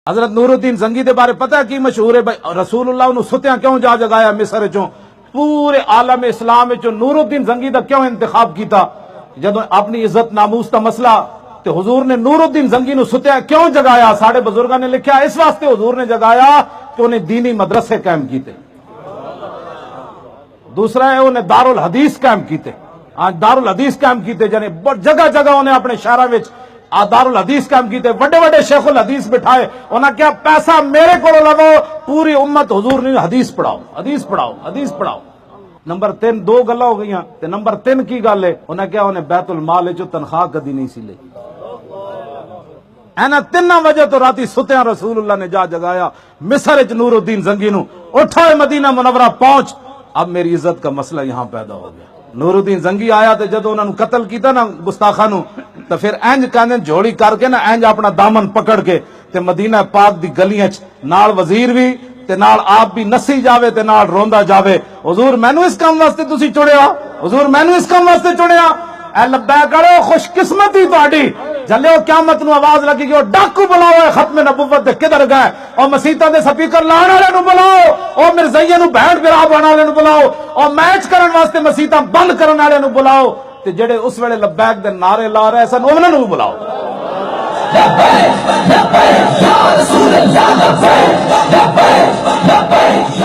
حضرت نور الدین زنگی دے بارے پتہ ہے کی مشہور ہے بھائی؟ رسول اللہ انہوں ستیاں کیوں جا جگایا مصر چوں؟ پورے عالم اسلام چوں نور الدین زنگی دا کیوں انتخاب کیتا؟ جدو اپنی عزت ناموس دا مسئلہ تے حضور نے نور الدین زنگی نو ستیا کیوں جگایا؟ ساڑھے بزرگاں نے لکھیا اس واسطے حضور نے جگایا کہ انہیں دینی مدرسے قائم کیتے، دوسرا ہے انہیں دارالحدیث قائم کیتے، دارالحدیث قائم کیتے، یعنی جگہ جگہ انہیں اپنے شہرہ وچ دارالحدیث قائم کیتے، بڑے بڑے شیخ الحدیث بٹھائے، انہاں کیا پیسہ میرے کو لگو، پوری امت حضور نے حدیث پڑھاؤ حدیث پڑھاؤ حدیث پڑھاؤ۔ نمبر 3 دو گلا ہو گئی تے نمبر 3 کی گل ہے انہیں کیا انہیں بیت المال جو تنخواہ کدی نہیں سی لئی، اینا 3 وجہ تو راتی ستیاں رسول اللہ نے جا جگایا مصر وچ نور الدین زنگی نو، اٹھائے مدینہ منورہ پہنچ، اب میری عزت کا مسئلہ یہاں پیدا ہو گیا۔ نور الدین زنگی آیا تے جدو انہوں نے قتل کیتا نا گستاخاں نو، تو پھر انج کہندے جھوڑی کر کے نا انج اپنا دامن پکڑ کے تے مدینہ پاک دی گلیاں چ نال وزیر بھی تے نال آپ بھی نسی جاوے تے نال روندا جاوے، حضور مینوں اس کام واسطے تسی چڑیا، حضور مینوں اس کام واسطے چڑیا، اے لبیک کرو خوش قسمتی تہاڈی، جلے قیامت نو آواز لگی کہ ڈاکو بلاؤ ختم نبوت دے کدھر گئے، اور مسیتاں دے سپیکر لانے والے نو بلاؤ، اور مرزائیے نو بہن برا بنانے والے نو بلاؤ، اور میچ کرن واسطے مسیتاں بند کرن والے نو بلاؤ، تے جڑے اس ویلے لبیک دے نعرے لا رہے سن انہاں نو بلاؤ۔ لبیک لبیک یا رسول اللہ لبیک لبیک لبیک